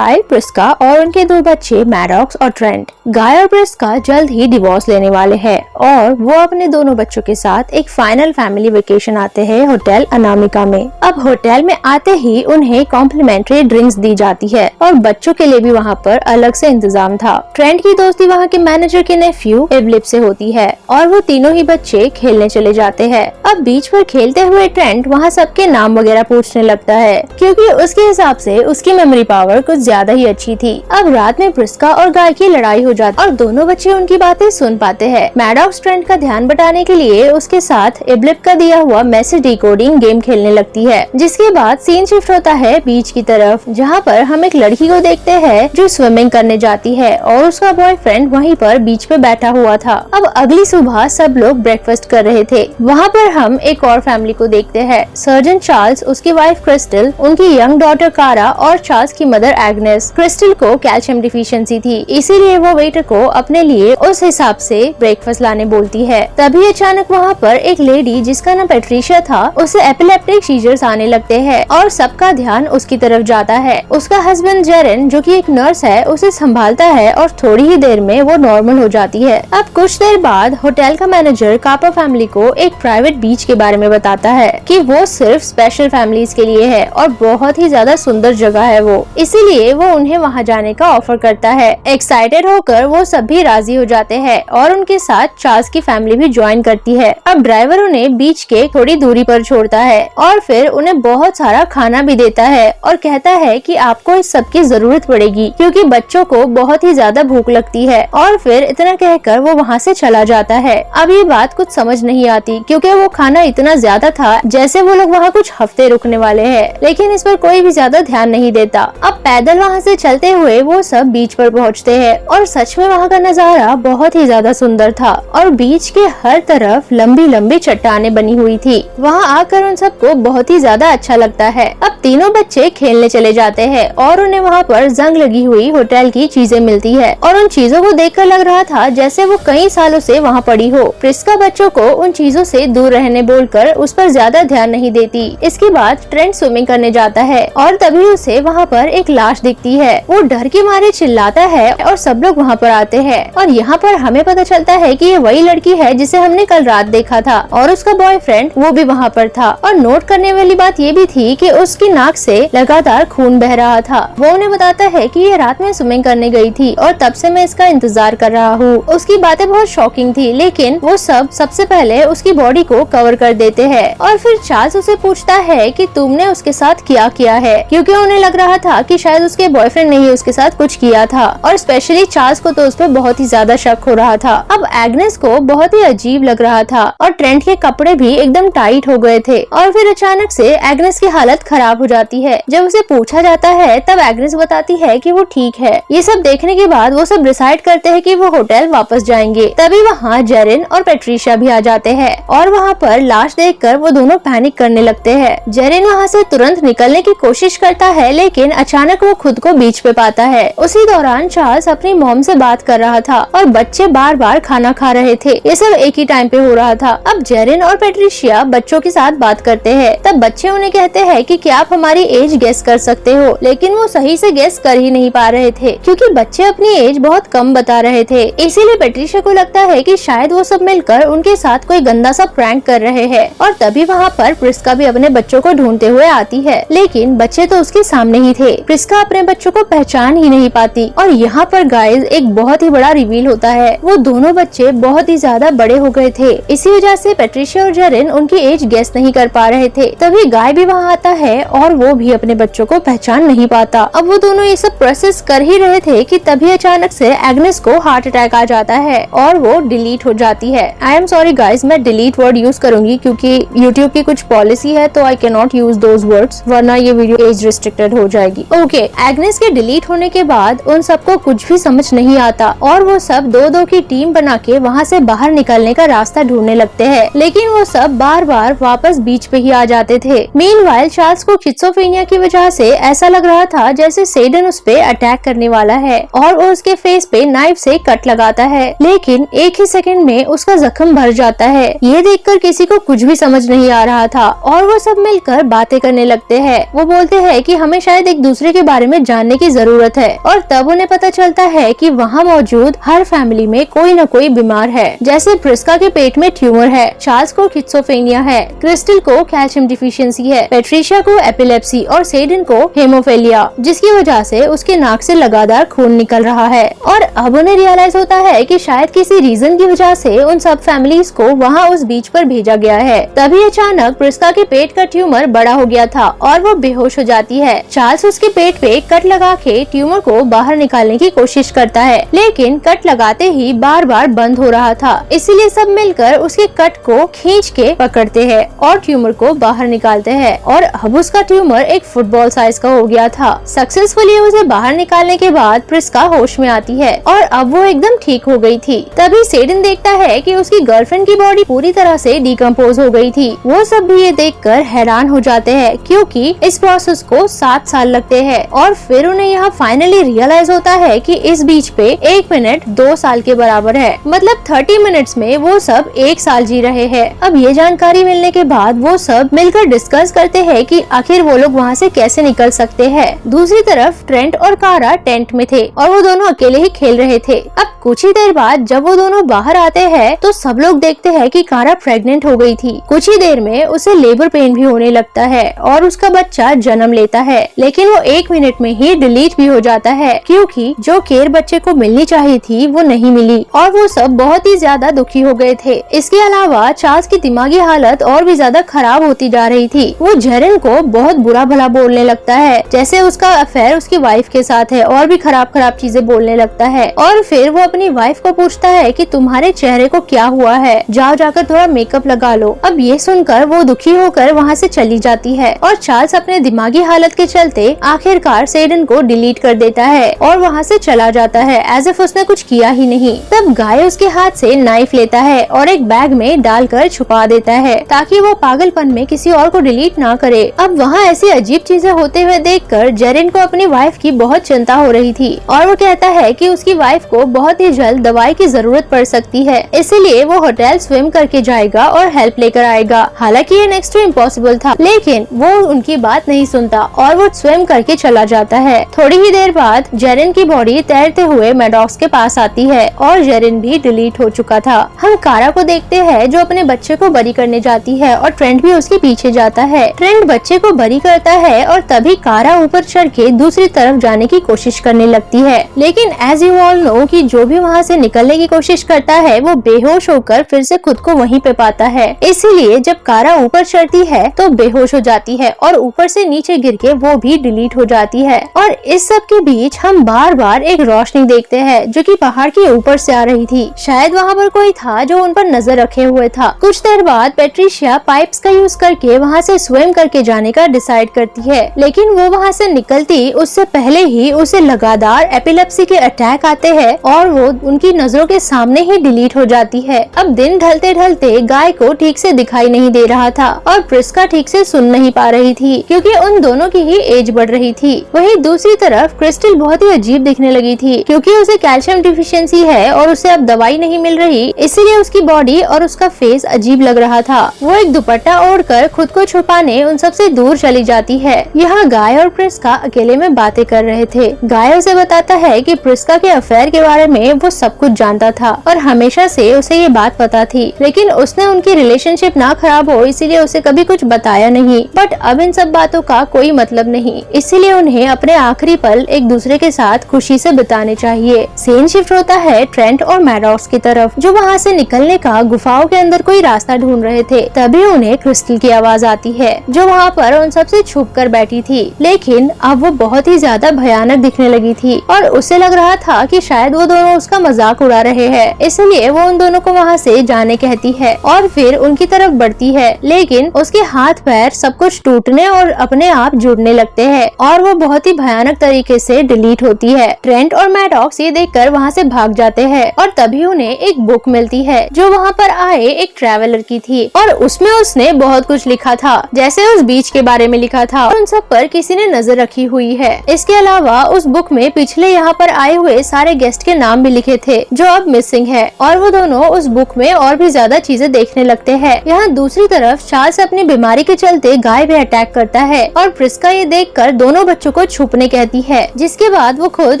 गाय, Prisca और उनके 2 बच्चे मैडॉक्स और ट्रेंट। गाय और प्रिस्का जल्द ही डिवोर्स लेने वाले हैं और वो अपने दोनों बच्चों के साथ एक फाइनल फैमिली वेकेशन आते हैं होटल अनामिका में। अब होटल में आते ही उन्हें कॉम्प्लीमेंट्री ड्रिंक्स दी जाती है और बच्चों के लिए भी वहाँ पर अलग से इंतजाम था। ट्रेंट की दोस्ती वहाँ के मैनेजर के नेफ्यू एब्लिप से होती है और वो तीनों ही बच्चे खेलने चले जाते हैं। अब बीच पर खेलते हुए ट्रेंट वहाँ सबके नाम वगैरह पूछने लगता है क्योंकि उसके हिसाब से उसकी मेमोरी पावर कुछ ज्यादा ही अच्छी थी। अब रात में प्रिस्का और गाय की लड़ाई हो जाती और दोनों बच्चे उनकी बातें सुन पाते हैं। मैडॉक्स ट्रेंट का ध्यान बटाने के लिए उसके साथ एब्लिप का दिया हुआ मैसेज डिकोडिंग गेम खेलने लगती है, जिसके बाद सीन शिफ्ट होता है बीच की तरफ, जहाँ पर हम एक लड़की को देखते हैं जो स्विमिंग करने जाती है और उसका बॉयफ्रेंड वहीं पर बीच पे बैठा हुआ था। अब अगली सुबह सब लोग ब्रेकफास्ट कर रहे थे। वहाँ पर हम एक और फैमिली को देखते हैं, सर्जन चार्ल्स, उसकी वाइफ क्रिस्टल, उनकी यंग डॉटर कारा और चार्ल्स की मदर एग्नेस। क्रिस्टल को कैल्शियम डिफिशियंसी थी, इसीलिए वो वेटर को अपने लिए उस हिसाब से ब्रेकफास्ट लाने बोलती है। तभी अचानक वहाँ पर एक लेडी जिसका नाम पेट्रिशिया था, उसे एपिलेप्टिक सीजर्स आने लगते हैं और सबका ध्यान उसकी तरफ जाता है। उसका हस्बैंड जेरेन, जो कि एक नर्स है, उसे संभालता है और थोड़ी ही देर में वो नॉर्मल हो जाती है। अब कुछ देर बाद होटल का मैनेजर कापा फैमिली को एक प्राइवेट बीच के बारे में बताता है कि वो सिर्फ स्पेशल फैमिलीज के लिए है और बहुत ही ज्यादा सुंदर जगह है वो, इसीलिए वो उन्हें वहाँ जाने का ऑफर करता है। एक्साइटेड होकर वो सभी राजी हो जाते हैं और उनके साथ चार्ल्स की फैमिली भी ज्वाइन करती है। अब ड्राइवर उन्हें बीच के थोड़ी दूरी पर छोड़ता है और फिर उन्हें बहुत सारा खाना भी देता है और कहता है कि आपको इस सब की जरूरत पड़ेगी क्योंकि बच्चों को बहुत ही ज्यादा भूख लगती है। और फिर इतना कहकर वो वहाँ से चला जाता है। अब ये बात कुछ समझ नहीं आती क्योंकि वो खाना इतना ज्यादा था जैसे वो लोग वहाँ कुछ हफ्ते रुकने वाले हैं, लेकिन इस पर कोई भी ज्यादा ध्यान नहीं देता। अब पैदल वहाँ से चलते हुए वो सब बीच पर पहुँचते हैं और सच में वहाँ का नजारा बहुत ही ज्यादा सुंदर था और बीच के हर तरफ लंबी लंबी चट्टानें बनी हुई थी। वहाँ आकर उन सबको बहुत ही ज्यादा अच्छा लगता है। अब तीनों बच्चे खेलने चले जाते हैं और उन्हें वहाँ पर जंग लगी हुई होटल की चीजें मिलती है और उन चीजों को देखकर लग रहा था जैसे वो कई सालों से वहाँ पड़ी हो। प्रिस्का बच्चों को उन चीजों से दूर रहने बोलकर उस पर ज्यादा ध्यान नहीं देती। इसके बाद ट्रेंट स्विमिंग करने जाता है और तभी उसे वहाँ पर एक लाश दिखती है। वो डर के मारे चिल्लाता है और सब लोग वहाँ पर आते हैं और यहाँ पर हमें पता चलता है कि ये वही लड़की है जिसे हमने कल रात देखा था और उसका बॉयफ्रेंड वो भी वहाँ पर था। और नोट करने वाली बात ये भी थी कि उसकी नाक से लगातार खून बह रहा था। वो उन्हें बताता है कि ये रात में स्विमिंग करने गई थी और तब से मैं इसका इंतजार कर रहा हूँ। उसकी बातें बहुत शॉकिंग थी, लेकिन वो सबसे पहले उसकी बॉडी को कवर कर देते हैं और फिर चार्ल्स उसे पूछता है कि तुमने उसके साथ क्या किया है, क्योंकि उन्हें लग रहा था कि शायद उसके बॉयफ्रेंड ने ही उसके साथ कुछ किया था और स्पेशली चार्ल्स को तो उस पर बहुत ही ज्यादा शक हो रहा था। अब एग्नेस को बहुत ही अजीब लग रहा था और ट्रेंट के कपड़े भी एकदम टाइट हो गए थे और फिर अचानक से एग्नेस की हालत खराब हो जाती है। जब उसे पूछा जाता है तब एग्नेस बताती है कि वो ठीक है। ये सब देखने के बाद वो सब डिसाइड करते हैं कि वो होटल वापस जाएंगे। तभी वहाँ जेरेन और पेट्रिशिया भी आ जाते हैं और वहाँ पर लाश देखकर वो दोनों पैनिक करने लगते हैं। जेरेन वहाँ से तुरंत निकलने की कोशिश करता है, लेकिन अचानक वो खुद को बीच पे पाता है। उसी दौरान चार्ल्स अपनी मॉम से बात कर रहा था और बच्चे बार बार खाना खा रहे थे। ये सब एक ही टाइम पे हो रहा था। अब जेरेन और पेट्रिशिया बच्चों के साथ बात करते हैं। तब बच्चे उन्हें कहते हैं कि क्या आप हमारी एज गेस कर सकते हो, लेकिन वो सही से गेस कर ही नहीं पा रहे थे क्योंकि बच्चे अपनी एज बहुत कम बता रहे थे। इसीलिए पेट्रिशिया को लगता है कि शायद वो सब मिलकर उनके साथ कोई गंदा सा प्रैंक कर रहे हैं। और तभी वहाँ पर प्रिस्का भी अपने बच्चों को ढूंढते हुए आती है, लेकिन बच्चे तो उसके सामने ही थे। प्रिस्का अपने बच्चों को पहचान ही नहीं पाती और यहाँ पर गाइस एक बहुत ही बड़ा रिवील होता है। वो दोनों बच्चे बहुत ही ज्यादा बड़े हो गए थे, इसी वजह से पेट्रिशिया और जेरेन उनकी एज गेस नहीं कर पा रहे थे। तभी गाय भी वहाँ आता है और वो भी अपने बच्चों को पहचान नहीं पाता। अब वो दोनों ये सब प्रोसेस कर ही रहे थे कि तभी अचानक से एग्नेस को हार्ट अटैक आ जाता है और वो डिलीट हो जाती है। आई एम सॉरी गाइस, मैं डिलीट वर्ड यूज करूंगी क्योंकि यूट्यूब की कुछ पॉलिसी है तो I can not use those words, वरना ये वीडियो एज रिस्ट्रिक्टेड हो जाएगी। ओके, एग्नेस के डिलीट होने के बाद उन सबको कुछ भी समझ नहीं आता और वो सब दो की टीम बना के वहाँ से बाहर निकलने का रास्ता ढूंढने लगते हैं, लेकिन वो सब बार बार वापस बीच पे ही आ जाते थे। मीनवाइल चार्ल्स को शिज़ोफ्रेनिया की वजह से ऐसा लग रहा था जैसे सेडन उस पे अटैक करने वाला है और वो उसके फेस पे नाइफ से कट लगाता है, लेकिन एक ही सेकंड में उसका जख्म भर जाता है। ये देखकर किसी को कुछ भी समझ नहीं आ रहा था और वो सब मिलकर बातें करने लगते हैं। वो बोलते हैं कि हमें शायद एक दूसरे के बारे में जानने की जरूरत है। और तब उन्हें पता चलता है कि वहाँ मौजूद हर फैमिली में कोई न कोई बीमार है। जैसे प्रिस्का के पेट में ट्यूमर है, चार्ल्स को स्किज़ोफ्रेनिया है, क्रिस्टल को कैल्शियम डिफिशियंसी है, पेट्रिशिया को एपिलेप्सी और सेडन को हेमोफीलिया, जिसकी वजह से उसके नाक से लगातार खून निकल रहा है। और अब उन्हें रियलाइज होता है कि शायद किसी रीजन की वजह से उन सब फैमिलीज को वहाँ उस बीच पर भेजा गया है। तभी अचानक प्रिस्का के पेट का ट्यूमर बड़ा हो गया था और वो बेहोश हो जाती है। चार्ल्स उसके पेट पे कट लगा के ट्यूमर को बाहर निकालने की कोशिश करता है, लेकिन कट लगाते ही बार बार बंद हो रहा था। इसीलिए सब मिलकर उसके कट को खींच के पकड़ते हैं और ट्यूमर को बाहर निकालते हैं। और अब उसका ट्यूमर एक फुटबॉल साइज का हो गया था। सक्सेसफुली उसे बाहर निकालने के बाद प्रिस्का होश में आती है और अब वो एकदम ठीक हो गई थी। तभी सेडन देखता है कि उसकी गर्लफ्रेंड की बॉडी पूरी तरह से डिकम्पोज हो गई थी। वो सब भी ये देखकर हैरान हो जाते हैं, क्योंकि इस प्रोसेस को 7 साल लगते हैं। और फिर उन्हें यहाँ फाइनली रियलाइज होता है कि इस बीच पे 1 मिनट 2 साल के बराबर है। मतलब 30 मिनट्स में वो सब 1 साल जी रहे हैं। अब ये जानकारी मिलने के बाद वो सब मिलकर डिस्कस करते हैं कि आखिर वो लोग वहाँ से कैसे निकल सकते हैं। दूसरी तरफ ट्रेंट और कारा टेंट में थे और वो दोनों अकेले ही खेल रहे थे। अब कुछ ही देर बाद जब वो दोनों बाहर आते हैं तो सब लोग देखते हैं कि कारा प्रेग्नेंट हो गई थी। कुछ ही देर में उसे लेबर पेन भी होने लगता है और उसका बच्चा जन्म लेता है, लेकिन वो 1 मिनट में ही डिलीट भी हो जाता है, क्योंकि जो केयर बच्चे को मिलनी चाहिए थी वो नहीं मिली और वो सब बहुत ही ज्यादा दुखी हो गए थे। इसके अलावा चार्ल्स की दिमागी हालत और भी ज्यादा खराब होती जा रही थी। वो जेरन को बहुत बुरा भला बोलने लगता है, जैसे उसका अफेयर उसकी वाइफ के साथ है, और भी खराब खराब चीजें बोलने लगता है। और फिर वो अपनी वाइफ को पूछता है कि तुम्हारे चेहरे को क्या हुआ है, जाओ जाकर थोड़ा मेकअप लगा लो। अब ये सुनकर वो दुखी होकर वहाँ से चली जाती है और चार्ल्स अपने दिमागी हालत के चलते आखिरकार सेडन को डिलीट कर देता है और वहाँ से चला जाता है, एज इफ उसने कुछ किया ही नहीं। तब गाय उसके हाथ से नाइफ लेता है और एक बैग में डालकर छुपा देता है, ताकि वो पागलपन में किसी और को डिलीट ना करे। अब वहाँ ऐसी अजीब चीजें होते हुए देखकर जेरिन को अपनी वाइफ की बहुत चिंता हो रही थी और वो कहता है कि उसकी वाइफ को बहुत ही जल्द दवाई की जरूरत पड़ सकती है, इसीलिए वो होटल स्विम करके जाएगा और हेल्प लेकर आएगा। हालांकि ये नेक्स्ट टू इम्पॉसिबल था, लेकिन वो उनकी बात नहीं सुनता और वो स्विम करके चला जाता है। थोड़ी ही देर बाद जेरिन की बॉडी तैरते हुए मैडॉक्स के पास आती है और जेरिन भी डिलीट हो चुका था। हम कारा को देखते हैं जो अपने बच्चे को बरी करने जाती है और ट्रेंट भी उसके पीछे जाता है। ट्रेंट बच्चे को बरी करता है और तभी कारा ऊपर चढ़ के दूसरी तरफ जाने की कोशिश करने लगती है, लेकिन एज यू ऑल नो कि जो भी वहाँ से निकलने की कोशिश करता है वो बेहोश होकर फिर से खुद को वहीं पे पाता है। इसीलिए जब कारा ऊपर चढ़ती है तो बेहोश हो जाती है और ऊपर से नीचे गिर के वो भी डिलीट हो जाती है। और इस सब के बीच हम बार बार एक रोशनी देखते हैं जो कि पहाड़ के ऊपर से आ रही थी। शायद वहाँ पर कोई था जो उन पर नजर रखे हुए था। कुछ देर बाद पेट्रिशिया पाइप्स का यूज करके वहाँ से स्विम करके जाने का डिसाइड करती है, लेकिन वो वहाँ से निकलती उससे पहले ही उसे लगातार एपिलेप्सी के अटैक आते हैं और वो उनकी नजरों के सामने ही डिलीट हो जाती है। अब दिन ढलते ढलते गाय को ठीक से दिखाई नहीं दे रहा था और प्रिस्का ठीक से सुन नहीं पा रही थी, क्योंकि उन दोनों की ही एज बढ़ रही थी। वहीं दूसरी तरफ क्रिस्टल बहुत ही अजीब दिखने लगी थी, क्योंकि उसे कैल्शियम डिफिशियंसी है और उसे अब दवाई नहीं मिल रही, इसीलिए उसकी बॉडी और उसका फेस अजीब लग रहा था। वो एक दुपट्टा ओढ़कर खुद को छुपाने उन सबसे दूर चली जाती है। यहाँ गाय और प्रिस्का अकेले में बातें कर रहे थे। गाय उसे बताता है कि प्रिस्का के अफेयर के बारे में वो सब कुछ जानता था और हमेशा से उसे ये बात पता थी, लेकिन उसने उनकी रिलेशनशिप ना खराब हो इसीलिए उसे कभी कुछ बताया नहीं। बट अब इन सब बातों का कोई मतलब नहीं, इसीलिए उन्हें अपने आखिरी पल एक दूसरे के साथ खुशी से बिताने चाहिए। सीन शिफ्ट होता है ट्रेंट और मैडॉक्स की तरफ, जो वहाँ से निकलने का गुफाओं के अंदर कोई रास्ता ढूंढ रहे थे। तभी उन्हें क्रिस्टल की आवाज आती है जो वहाँ पर उन सबसे छुप कर बैठी थी, लेकिन अब वो बहुत ही ज्यादा भयानक दिखने लगी थी और उसे लग रहा था कि शायद वो दोनों उसका मजाक उड़ा रहे हैं, इसलिए वो उन दोनों को वहाँ से जाने कहती है और फिर उनकी तरफ बढ़ती है, लेकिन उसके हाथ पैर सब कुछ टूटने और अपने आप जुड़ने लगते हैं और वो बहुत ही भयानक तरीके से डिलीट होती है। ट्रेंट और मैडॉक्स ये देखकर वहाँ से भाग जाते हैं और तभी उन्हें एक बुक मिलती है जो वहाँ पर आए एक ट्रैवलर की थी और उसमें उसने बहुत कुछ लिखा था, जैसे उस बीच के बारे में लिखा था और उन सब पर किसी ने नजर रखी हुई है। इसके अलावा उस बुक में पिछले यहाँ पर आए हुए सारे गेस्ट के नाम भी लिखे थे जो अब मिसिंग है और वो दोनों उस बुक में और भी ज्यादा चीजें देखने लगते हैं। यहाँ दूसरी तरफ चार्ल्स अपनी बीमारी के चलते गाय पे अटैक करता है और प्रिस्का ये देखकर दोनों बच्चों को को छुपने कहती है, जिसके बाद वो खुद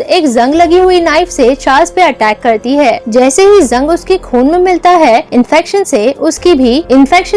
एक जंग लगी हुई नाइफ से चार्ल्स पे अटैक करती है। जैसे ही जंग उसके खून में मिलता है इन्फेक्शन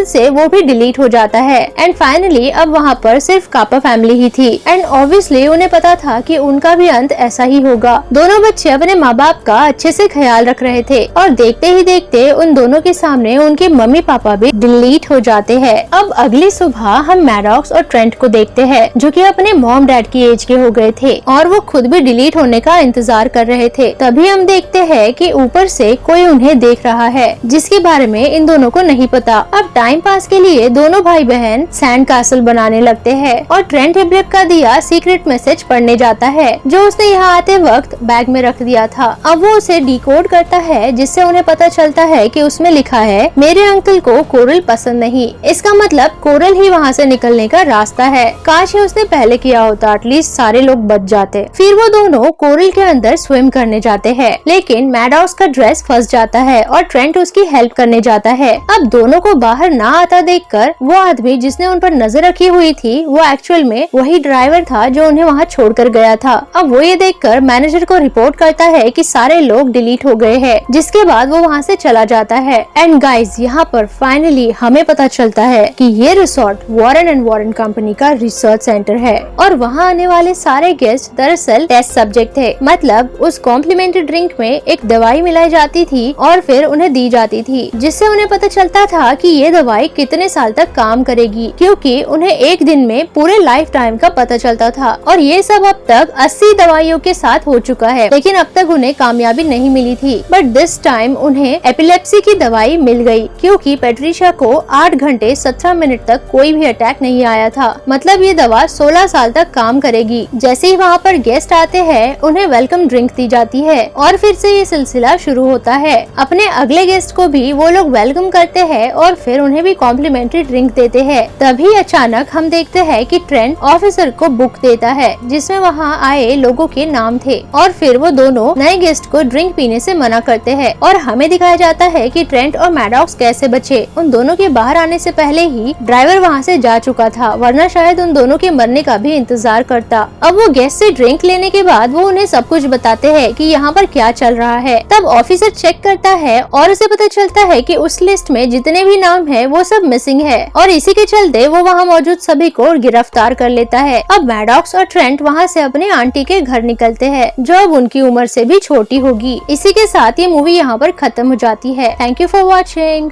से वो भी डिलीट हो जाता है। एंड फाइनली अब वहाँ पर सिर्फ कापा फैमिली ही थी। एंड ऑब्वियसली उन्हें पता था कि उनका भी अंत ऐसा ही होगा। दोनों बच्चे अपने माँ बाप का अच्छे से ख्याल रख रहे थे और देखते ही देखते उन दोनों के सामने उनके मम्मी पापा भी डिलीट हो जाते हैं। अब अगली सुबह हम मैडॉक्स और ट्रेंट को देखते हैं, जो कि अपने मॉम डैड की एज के हो गए थे और वो खुद भी डिलीट होने का इंतजार कर रहे थे। तभी हम देखते हैं कि ऊपर से कोई उन्हें देख रहा है, जिसके बारे में इन दोनों को नहीं पता। अब टाइम पास के लिए दोनों भाई बहन सैंड कासल बनाने लगते हैं और ट्रेंट हिब्लिप का दिया सीक्रेट मैसेज पढ़ने जाता है, जो उसने यहाँ आते वक्त बैग में रख दिया था। अब वो उसे डिकोड करता है, जिससे उन्हें पता चलता है कि उसमें लिखा है, मेरे अंकल को कोरल पसंद नहीं। इसका मतलब कोरल ही वहाँ से निकलने का रास्ता है। काश उसने पहले किया होता, एटलीस्ट सारे लोग बच जाते। फिर वो दोनों कोरल के अंदर स्विम करने जाते हैं, लेकिन मैडॉक्स का ड्रेस फंस जाता है और ट्रेंट उसकी हेल्प करने जाता है। अब दोनों को बाहर ना आता देखकर वो आदमी जिसने उन पर नजर रखी हुई थी, वो एक्चुअल में वही ड्राइवर था जो उन्हें वहाँ छोड़कर गया था। अब वो ये देखकर मैनेजर को रिपोर्ट करता है कि सारे लोग डिलीट हो गए हैं, जिसके बाद वो वहाँ से चला जाता है। एंड गाइस, यहाँ पर फाइनली हमें पता चलता है कि ये resort Warren and Warren company का रिसर्च सेंटर है और वहाँ आने वाले सारे गेस्ट दरअसल टेस्ट सब्जेक्ट थे। मतलब उस कॉम्प्लीमेंट्री ड्रिंक में एक दवाई मिलाई जाती थी और फिर उन्हें दी जाती थी, जिससे उन्हें पता चलता था कि ये दवाई कितने साल तक काम करेगी, क्योंकि उन्हें एक दिन में पूरे लाइफ टाइम का पता चलता था। और ये सब अब तक 80 दवाइयों के साथ हो चुका है, लेकिन अब तक उन्हें कामयाबी नहीं मिली थी। बट दिस टाइम उन्हें एपिलेप्सी की दवाई मिल गई, क्योंकि पेट्रिशा को 8 घंटे 17 मिनट तक कोई भी अटैक नहीं आया था। मतलब ये दवा 16 साल तक काम करेगी। जैसे ही वहाँ पर गेस्ट आते हैं, उन्हें वेलकम ड्रिंक दी जाती है और फिर से ये सिलसिला शुरू होता है। अपने अगले गेस्ट को भी वो लोग वेलकम करते हैं और फिर उन्हें भी कॉम्प्लीमेंट्री ड्रिंक देते हैं। तभी अचानक हम देखते हैं कि ट्रेंट ऑफिसर को बुक देता है, जिसमें वहाँ आए लोगों के नाम थे और फिर वो दोनों नए गेस्ट को ड्रिंक पीने से मना करते हैं और हमें दिखाया जाता है कि ट्रेंट और मैडॉक्स कैसे बचे। उन दोनों के बाहर आने से पहले ही ड्राइवर वहाँ से जा चुका था, वरना शायद उन दोनों के मरने का भी इंतजार करता। अब वो गेस्ट से ड्रिंक लेने के बाद वो उन्हें सब कुछ बताते हैं कि यहाँ पर क्या चल रहा है। तब ऑफिसर चेक करता है और उसे पता चलता है कि उस लिस्ट में जितने भी नाम है वो सब मिसिंग है और इसी के चलते वो वहाँ मौजूद सभी को गिरफ्तार कर लेता है। अब मैडॉक्स और ट्रेंट वहाँ से अपने आंटी के घर निकलते हैं, जो अब उनकी उम्र से भी छोटी होगी। इसी के साथ ये मूवी यहाँ पर खत्म हो जाती है। Thank you for watching.